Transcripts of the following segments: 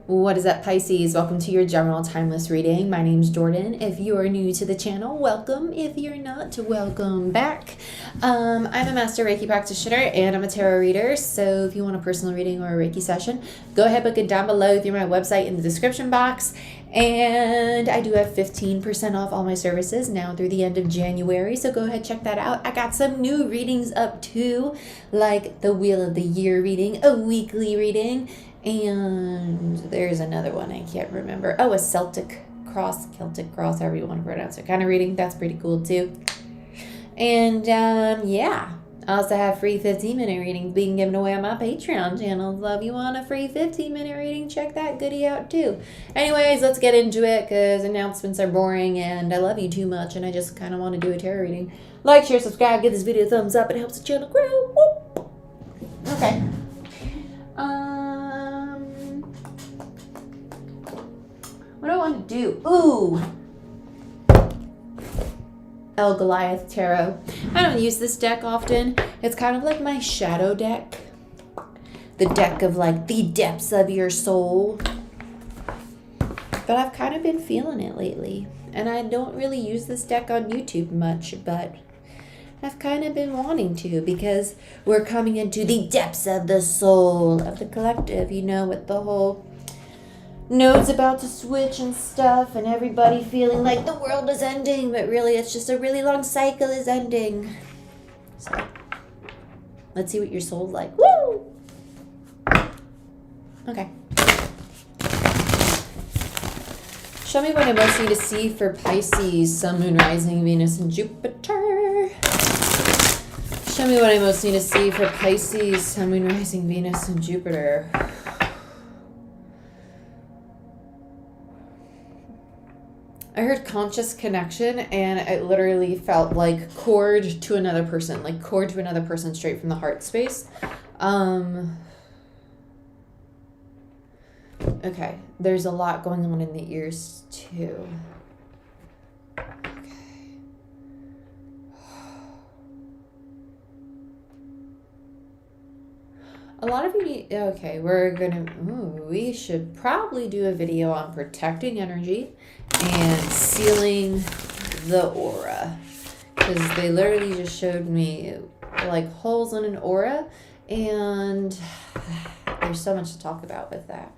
What is up, Pisces? Welcome to your general timeless reading. My name's Jordyn. If you are new to the channel, welcome. If you're not, welcome back. I'm a master Reiki practitioner and I'm a tarot reader. So if you want a personal reading or a Reiki session, go ahead, book it down below through my website in the description box. And I do have 15% off all my services now through the end of January. So go ahead, check that out. I got some new readings up too, like the Wheel of the Year reading, a weekly reading, and there's another one I can't remember. Oh, a Celtic cross, however you want to pronounce it, kind of reading. That's pretty cool too. And yeah, I also have free 15-minute readings being given away on my Patreon channel. So if you want a free 15-minute reading, check that goodie out too. Anyways, let's get into it because announcements are boring and I love you too much and I just kind of want to do a tarot reading. Like, share, subscribe, give this video a thumbs up. It helps the channel grow. Whoop. Okay. What do I want to do? Ooh. El Goliath Tarot. I don't use this deck often. It's kind of like my shadow deck. The deck of like the depths of your soul. But I've kind of been feeling it lately. And I don't really use this deck on YouTube much, but I've kind of been wanting to because we're coming into the depths of the soul of the collective, you know, with the whole nodes about to switch and stuff and everybody feeling like the world is ending, but really it's just a really long cycle is ending. So let's see what your soul's like. Woo! Okay. Show me what I most need to see for Pisces, Sun, Moon, Rising, Venus, and Jupiter. Show me what I most need to see for Pisces, Sun, Moon, Rising, Venus, and Jupiter. I heard conscious connection and it literally felt like cord to another person, straight from the heart space. Okay, there's a lot going on in the ears too. Okay. A lot of you need, okay, we should probably do a video on protecting energy and sealing the aura, because they literally just showed me like holes in an aura and there's so much to talk about with that.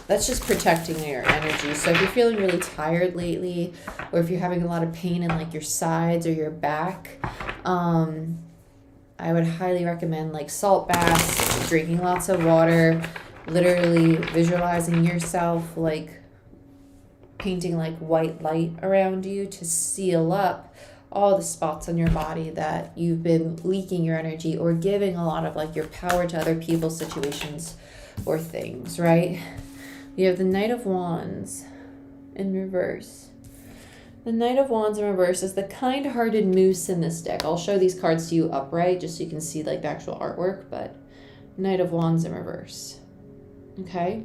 That's just protecting your energy. So if you're feeling really tired lately, or if you're having a lot of pain in like your sides or your back, I would highly recommend like salt baths, drinking lots of water, literally visualizing yourself like painting like white light around you to seal up all the spots on your body that you've been leaking your energy or giving a lot of like your power to other people, situations, or things, right? You have the Knight of Wands in reverse. The Knight of Wands in reverse is the kind-hearted moose in this deck. I'll show these cards to you upright just so you can see like the actual artwork, but Knight of Wands in reverse. Okay?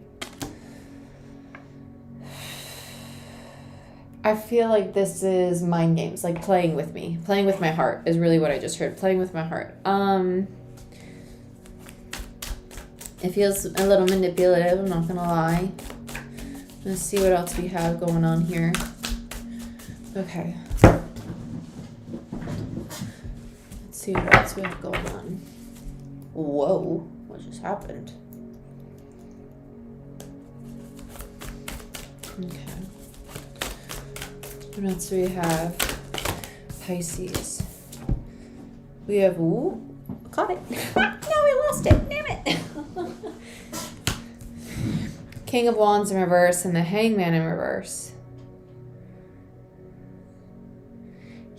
I feel like this is mind games, like playing with me. Playing with my heart is really what I just heard. Playing with my heart. It feels a little manipulative, I'm not gonna lie. Let's see what else we have going on here. Okay. Let's see what else we have going on. Whoa, what just happened? Okay. What else do we have? Pisces. We have, ooh, caught it. No, we lost it, damn it. King of Wands in reverse and the Hangman in reverse.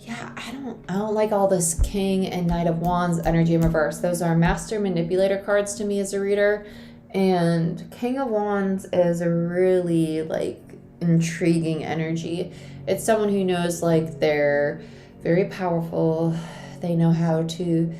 Yeah, I don't like all this King and Knight of Wands energy in reverse. Those are master manipulator cards to me as a reader. And King of Wands is a really like intriguing energy. It's someone who knows like they're very powerful. They know how to,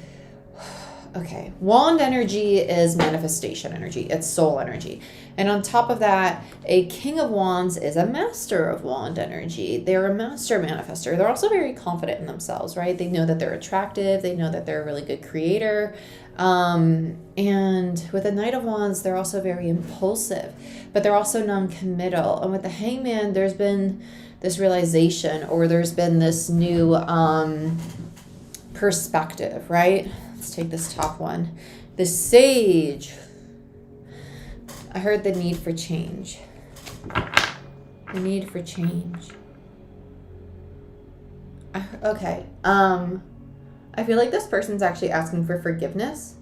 okay. Wand energy is manifestation energy. It's soul energy. And on top of that, a King of Wands is a master of wand energy. They're a master manifester. They're also very confident in themselves, right? They know that they're attractive. They know that they're a really good creator. And with the Knight of Wands, they're also very impulsive, but they're also non-committal. And with the Hangman, there's been this realization, or there's been this new perspective, right? Let's take this top one. The Sage. I heard the need for change. The need for change. Okay. I feel like this person's actually asking for forgiveness.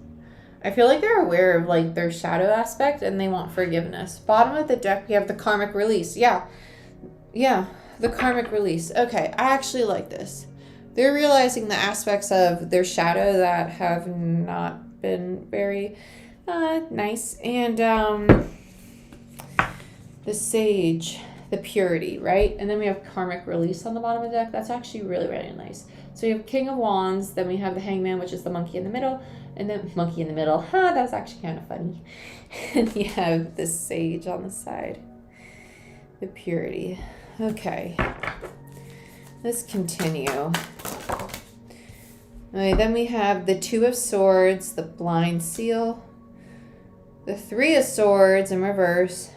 I feel like they're aware of like their shadow aspect and they want forgiveness. Bottom of the deck, we have the karmic release. Yeah. The karmic release. Okay, I actually like this. They're realizing the aspects of their shadow that have not been very nice. And the Sage, the purity, right? And then we have karmic release on the bottom of the deck. That's actually really, really nice. So we have King of Wands, then we have the Hangman, which is the monkey in the middle, and then monkey in the middle. That was actually kind of funny. And you have the Sage on the side. The purity. Okay. Let's continue. Okay, then we have the Two of Swords, the Blind Seal, the Three of Swords in reverse,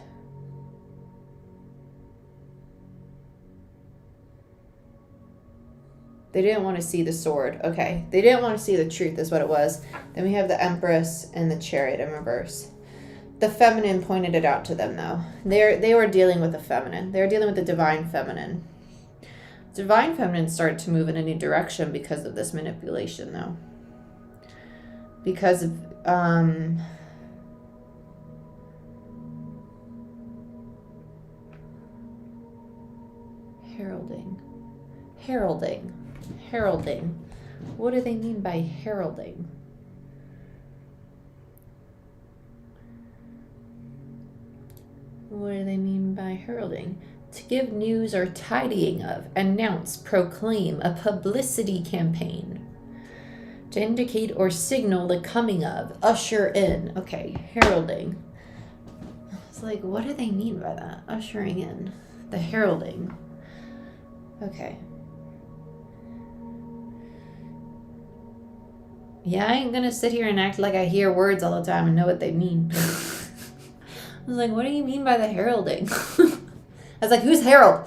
they didn't want to see the sword. Okay. They didn't want to see the truth is what it was. Then we have the Empress and the Chariot in reverse. The feminine pointed it out to them, though. They were dealing with the feminine. They were dealing with the divine feminine. Divine feminine started to move in a new direction because of this manipulation, though. Because of heralding. What do they mean by heralding? What do they mean by heralding? To give news or tidying of, announce, proclaim, a publicity campaign. To indicate or signal the coming of, usher in. Okay, heralding. It's like, what do they mean by that? Ushering in. The heralding. Okay. Yeah, I ain't gonna sit here and act like I hear words all the time and know what they mean. I was like, what do you mean by the heralding? I was like, who's Harold?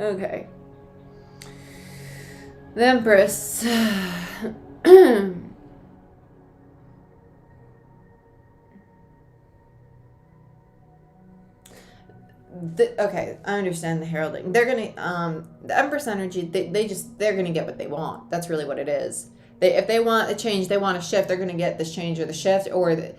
Okay. The Empress. Okay, I understand the heralding. They're gonna the Empress energy. They're gonna get what they want. That's really what it is. If they want a change, they want a shift. They're gonna get this change or the shift, and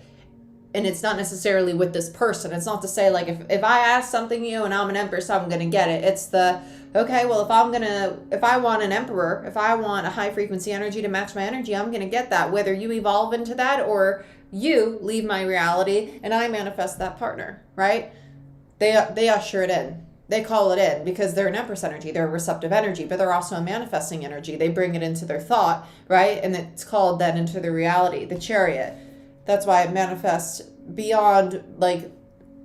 it's not necessarily with this person. It's not to say like if I ask something you and I'm an Empress, I'm gonna get it. It's the okay. Well, if I want an Emperor, if I want a high frequency energy to match my energy, I'm gonna get that. Whether you evolve into that or you leave my reality and I manifest that partner, right? They usher it in. They call it in because they're an Empress energy. They're a receptive energy, but they're also a manifesting energy. They bring it into their thought, right? And it's called then into the reality, the Chariot. That's why it manifests beyond like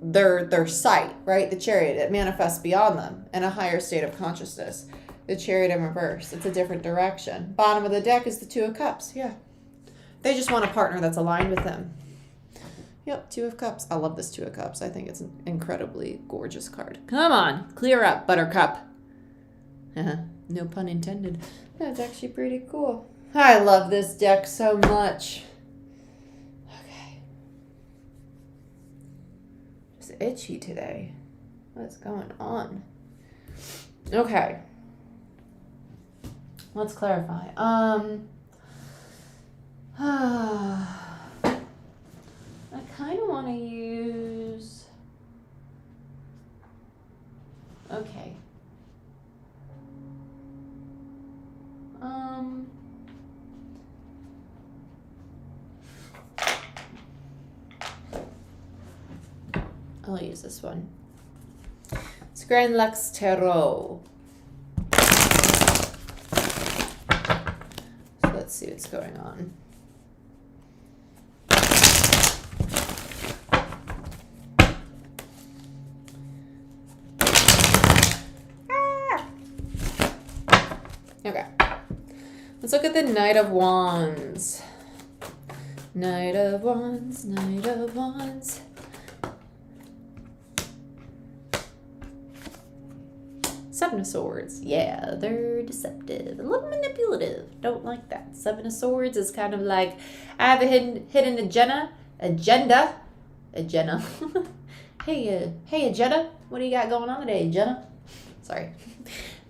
their sight, right? The Chariot, it manifests beyond them in a higher state of consciousness. The Chariot in reverse, it's a different direction. Bottom of the deck is the Two of Cups. Yeah. They just want a partner that's aligned with them. Yep, Two of Cups. I love this Two of Cups. I think it's an incredibly gorgeous card. Come on, clear up, Buttercup. No pun intended. That's actually pretty cool. I love this deck so much. Okay. Just itchy today. What's going on? Okay. Let's clarify. I kind of want to use, okay. I'll use this one. It's Grand Lux Tarot. So let's see what's going on. Okay. Let's look at the Knight of Wands. Knight of Wands, Knight of Wands. Seven of Swords. Yeah, they're deceptive. A little manipulative. Don't like that. Seven of Swords is kind of like, I have a hidden agenda. Hey, agenda. What do you got going on today, Jenna? Sorry.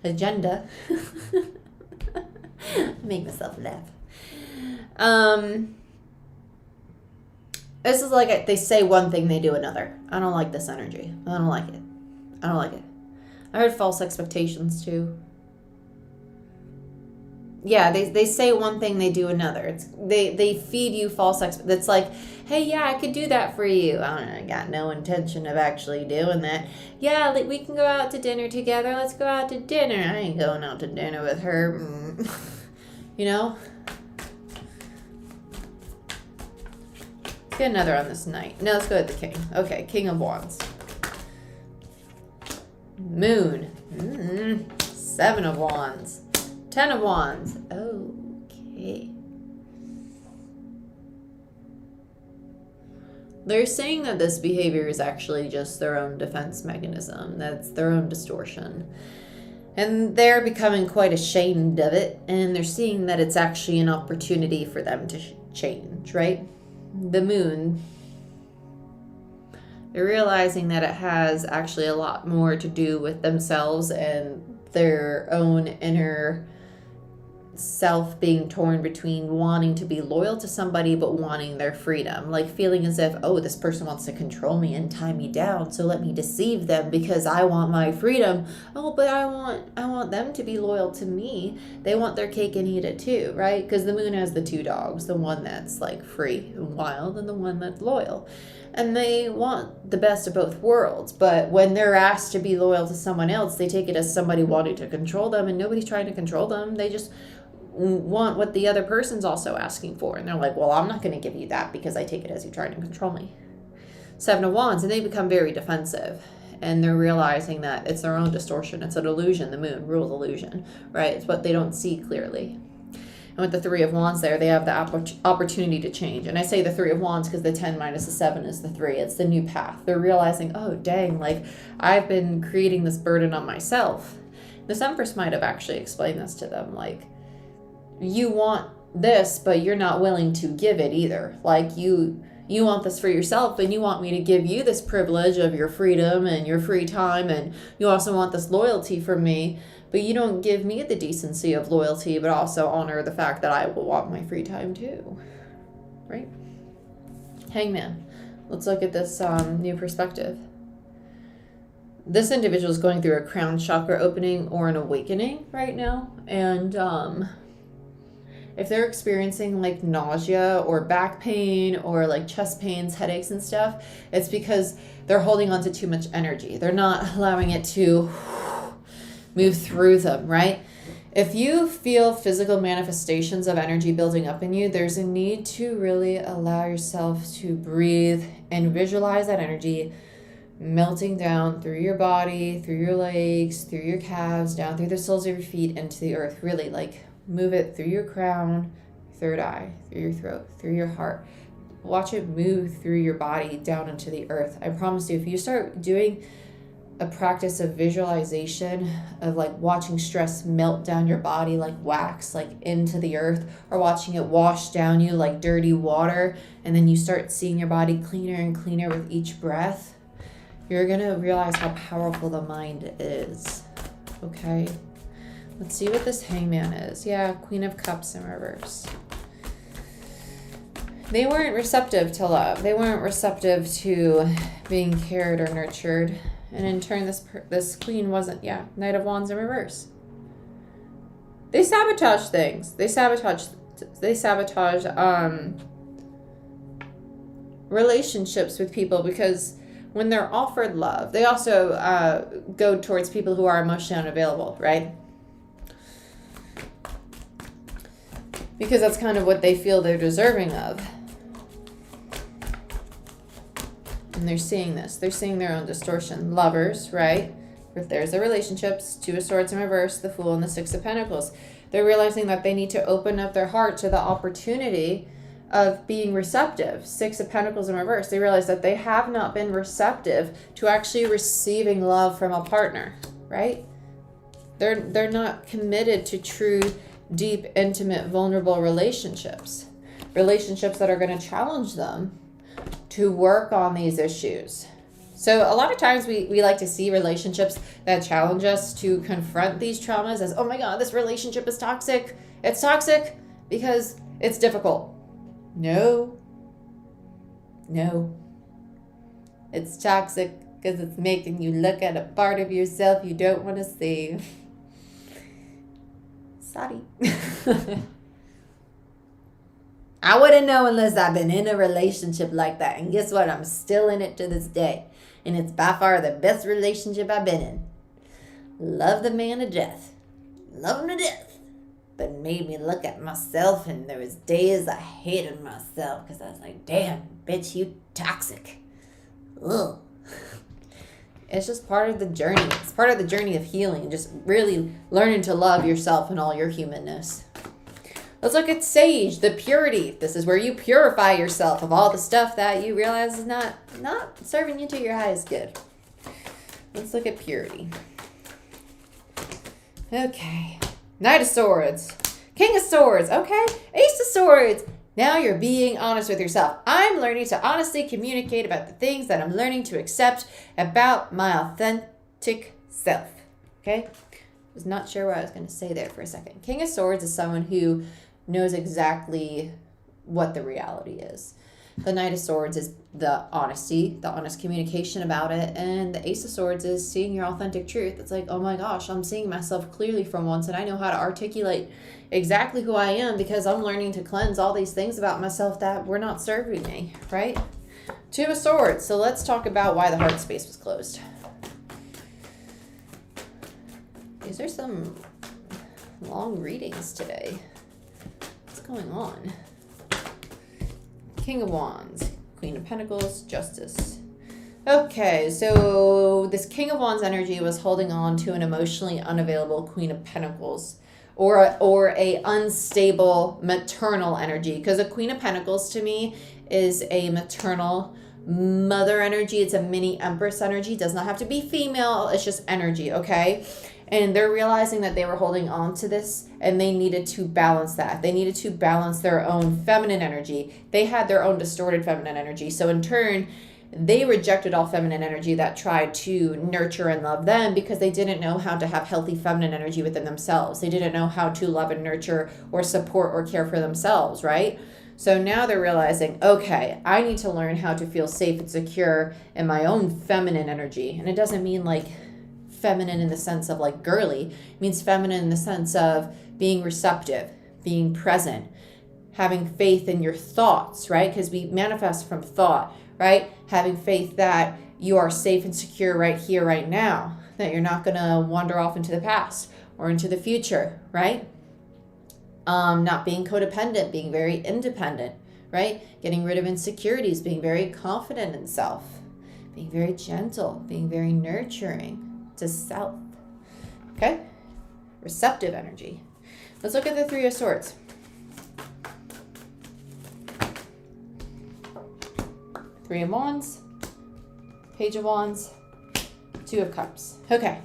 Agenda. Make myself laugh. This is like they say one thing, they do another. I don't like this energy. I don't like it. I don't like it. I heard false expectations too. Yeah, they say one thing, they do another. They feed you false It's like, hey, yeah, I could do that for you. I got no intention of actually doing that. Yeah, we can go out to dinner together. Let's go out to dinner. I ain't going out to dinner with her. You know? Let's get another on this Knight. No, let's go with the King. Okay, King of Wands. Moon. Seven of Wands. 10 of Wands. Okay. They're saying that this behavior is actually just their own defense mechanism. That's their own distortion. And they're becoming quite ashamed of it. And they're seeing that it's actually an opportunity for them to change, right? The Moon. They're realizing that it has actually a lot more to do with themselves and their own inner self being torn between wanting to be loyal to somebody but wanting their freedom, like feeling as if, oh, this person wants to control me and tie me down, so let me deceive them because I want my freedom. Oh, but I want them to be loyal to me. They want their cake and eat it too, right? Because the Moon has the two dogs, the one that's like free and wild and the one that's loyal, and they want the best of both worlds. But when they're asked to be loyal to someone else, they take it as somebody wanting to control them, and nobody's trying to control them. They just want what the other person's also asking for, and they're like, well, I'm not going to give you that because I take it as you trying to control me. Seven of Wands, and they become very defensive, and they're realizing that it's their own distortion. It's an illusion. The Moon rules illusion, right? It's what they don't see clearly. And with the Three of Wands there, they have the opportunity to change. And I say the Three of Wands because the 10 minus the 7 is the 3. It's the new path. They're realizing, oh, dang, like I've been creating this burden on myself. The Empress might have actually explained this to them, like, you want this, but you're not willing to give it either. Like you want this for yourself, and you want me to give you this privilege of your freedom and your free time, and you also want this loyalty from me, but you don't give me the decency of loyalty, but also honor the fact that I will want my free time too, right? Hangman. Let's look at this new perspective. This individual is going through a crown chakra opening or an awakening right now, and if they're experiencing like nausea or back pain or like chest pains, headaches and stuff, it's because they're holding on to too much energy. They're not allowing it to move through them, right? If you feel physical manifestations of energy building up in you, there's a need to really allow yourself to breathe and visualize that energy melting down through your body, through your legs, through your calves, down through the soles of your feet into the earth. Really like move it through your crown, third eye, through your throat, through your heart. Watch it move through your body down into the earth. I promise you, if you start doing a practice of visualization of like watching stress melt down your body like wax, like into the earth, or watching it wash down you like dirty water, and then you start seeing your body cleaner and cleaner with each breath, you're gonna realize how powerful the mind is. Okay? Let's see what this Hangman is. Yeah, Queen of Cups in reverse. They weren't receptive to love. They weren't receptive to being cared or nurtured. And in turn, this queen wasn't. Yeah, Knight of Wands in reverse. They sabotage things. They sabotage relationships with people, because when they're offered love, they also go towards people who are emotionally unavailable, right? Because that's kind of what they feel they're deserving of. And they're seeing this. They're seeing their own distortion. Lovers, right? There's the relationships, Two of Swords in reverse, the Fool, and the Six of Pentacles. They're realizing that they need to open up their heart to the opportunity of being receptive. Six of Pentacles in reverse. They realize that they have not been receptive to actually receiving love from a partner, right? They're not committed to true, deep, intimate, vulnerable relationships. Relationships that are going to challenge them to work on these issues. So a lot of times we like to see relationships that challenge us to confront these traumas as, oh my God, this relationship is toxic. It's toxic because it's difficult. No. It's toxic because it's making you look at a part of yourself you don't want to see. Sorry. I wouldn't know unless I've been in a relationship like that. And guess what? I'm still in it to this day. And it's by far the best relationship I've been in. Love the man to death. Love him to death. But made me look at myself, and there was days I hated myself because I was like, damn, bitch, you toxic. Ugh. It's just part of the journey. It's part of the journey of healing. Just really learning to love yourself and all your humanness. Let's look at Sage, the purity. This is where you purify yourself of all the stuff that you realize is not serving you to your highest good. Let's look at purity. Okay. Knight of Swords. King of Swords. Okay. Ace of Swords. Now you're being honest with yourself. I'm learning to honestly communicate about the things that I'm learning to accept about my authentic self. Okay? Was not sure what I was going to say there for a second. King of Swords is someone who knows exactly what the reality is. The Knight of Swords is the honesty, the honest communication about it. And the Ace of Swords is seeing your authentic truth. It's like, oh my gosh, I'm seeing myself clearly for once, and I know how to articulate exactly who I am because I'm learning to cleanse all these things about myself that were not serving me, right? Two of Swords. So let's talk about why the heart space was closed. These are some long readings today. What's going on? King of Wands, Queen of Pentacles, Justice. Okay, so this King of Wands energy was holding on to an emotionally unavailable Queen of Pentacles, or a unstable maternal energy, because a Queen of Pentacles to me is a maternal mother energy. It's a mini Empress energy. It does not have to be female. It's just energy, okay? And they're realizing that they were holding on to this and they needed to balance that. They needed to balance their own feminine energy. They had their own distorted feminine energy. So in turn, they rejected all feminine energy that tried to nurture and love them because they didn't know how to have healthy feminine energy within themselves. They didn't know how to love and nurture or support or care for themselves, right? So now they're realizing, okay, I need to learn how to feel safe and secure in my own feminine energy. And it doesn't mean like feminine in the sense of like girly. It means feminine in the sense of being receptive, being present, having faith in your thoughts, right? Because we manifest from thought, right? Having faith that you are safe and secure right here, right now, that you're not going to wander off into the past or into the future, right? Not being codependent, being very independent, right? Getting rid of insecurities, being very confident in self, being very gentle, being very nurturing to self. Okay? Receptive energy. Let's look at the Three of Swords. Three of Wands, Page of Wands, Two of Cups. Okay.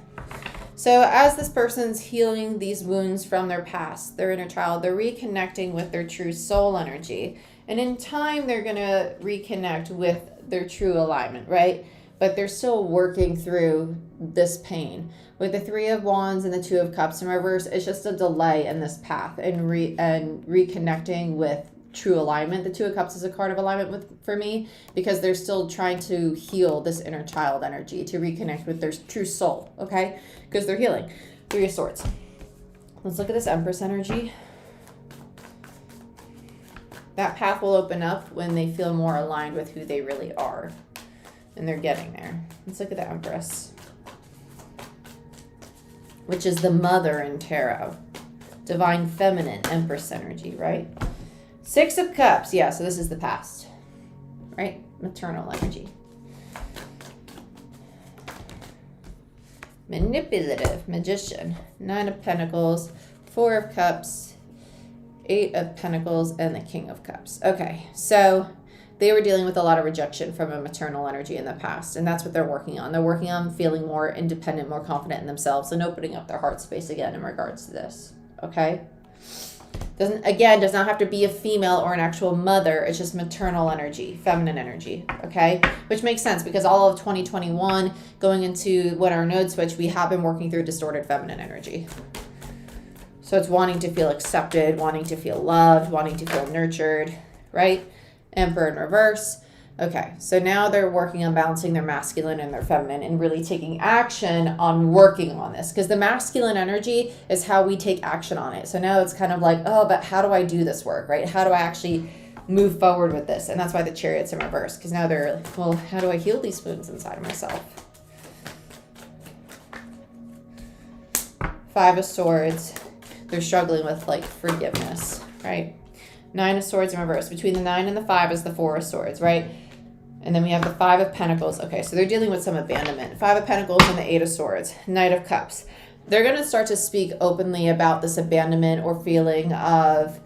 So as this person's healing these wounds from their past, their inner child, they're reconnecting with their true soul energy. And in time, they're going to reconnect with their true alignment, right? But they're still working through this pain. With the Three of Wands and the Two of Cups in reverse, it's just a delay in this path and reconnecting with true alignment. The Two of Cups is a card of alignment for me because they're still trying to heal this inner child energy to reconnect with their true soul, okay? Because they're healing. Three of Swords. Let's look at this Empress energy. That path will open up when they feel more aligned with who they really are. And they're getting there. Let's look at the Empress, which is the mother in tarot. Divine feminine Empress energy, right? Six of Cups. Yeah, so this is the past, right? Maternal energy. Manipulative, magician, 9 of Pentacles, 4 of Cups, 8 of Pentacles, and the King of Cups. Okay, so they were dealing with a lot of rejection from a maternal energy in the past, and that's what they're working on. They're working on feeling more independent, more confident in themselves, and opening up their heart space again in regards to this, okay? Does not have to be a female or an actual mother. It's just maternal energy, feminine energy, okay? Which makes sense because all of 2021, going into what our node switch, we have been working through distorted feminine energy. So it's wanting to feel accepted, wanting to feel loved, wanting to feel nurtured, right? Emperor in reverse. Okay, so now they're working on balancing their masculine and their feminine and really taking action on working on this, because the masculine energy is how we take action on it. So now it's kind of like, oh, but how do I do this work, right? How do I actually move forward with this? And that's why the Chariot's in reverse, because now they're like, well, how do I heal these wounds inside of myself? 5 of Swords. They're struggling with like forgiveness, right? 9 of Swords in reverse. Between the 9 and the 5 is the 4 of Swords, right? And then we have the 5 of Pentacles. Okay, so they're dealing with some abandonment. 5 of Pentacles and the 8 of Swords. Knight of Cups. They're going to start to speak openly about this abandonment or feeling of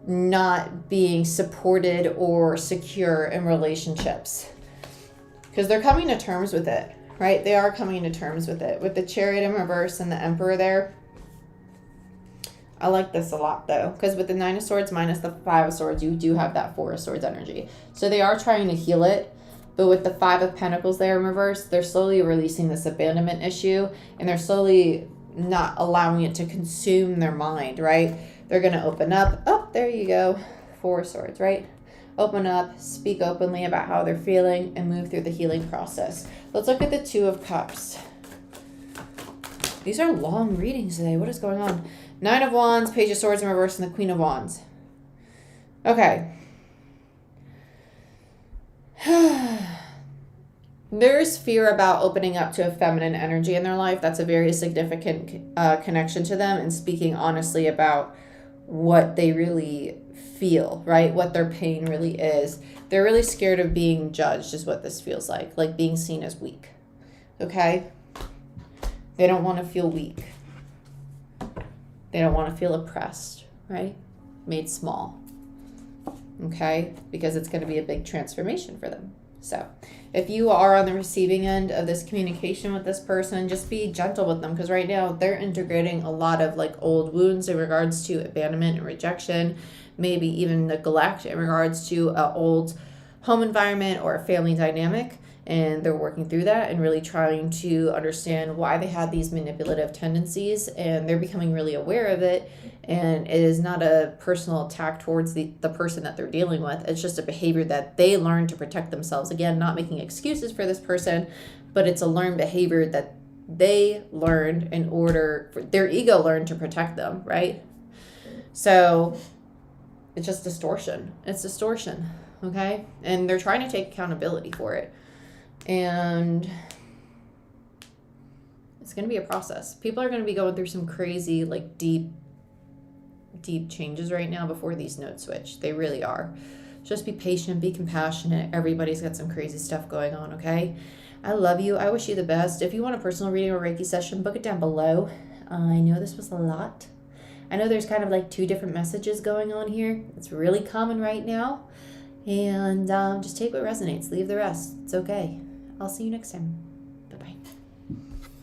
not being supported or secure in relationships. Because they're coming to terms with it, right? They are coming to terms with it. With the Chariot in reverse and the Emperor there. I like this a lot though, because with the 9 of Swords minus the 5 of Swords, you do have that 4 of Swords energy. So they are trying to heal it. But with the 5 of Pentacles there in reverse, they're slowly releasing this abandonment issue, and they're slowly not allowing it to consume their mind, right? They're going to open up. Oh, there you go. 4 of Swords, right? Open up, speak openly about how they're feeling, and move through the healing process. Let's look at the 2 of Cups. These are long readings today. What is going on? 9 of Wands, Page of Swords in reverse, and the Queen of Wands. Okay. There's fear about opening up to a feminine energy in their life. That's a very significant connection to them, and speaking honestly about what they really feel, right? What their pain really is. They're really scared of being judged is what this feels like being seen as weak, okay? They don't want to feel weak. They don't want to feel oppressed, right? Made small. Okay? Because it's going to be a big transformation for them. So if you are on the receiving end of this communication with this person, just be gentle with them, because right now they're integrating a lot of like old wounds in regards to abandonment and rejection, maybe even neglect in regards to an old home environment or a family dynamic. And they're working through that and really trying to understand why they had these manipulative tendencies, and they're becoming really aware of it. And it is not a personal attack towards the person that they're dealing with. It's just a behavior that they learn to protect themselves. Again, not making excuses for this person, but it's a learned behavior that they learned in order for their ego learned to protect them, right? So it's just distortion. It's distortion, okay? And they're trying to take accountability for it. And it's going to be a process. People are going to be going through some crazy, like deep changes right now before these nodes switch. They really are. Just be patient, be compassionate. Everybody's got some crazy stuff going on, okay? I love you. I wish you the best. If you want a personal reading or Reiki session, book it down below. I know this was a lot. I know there's kind of like 2 different messages going on here. It's really common right now. And just take what resonates. Leave the rest. It's okay. I'll see you next time.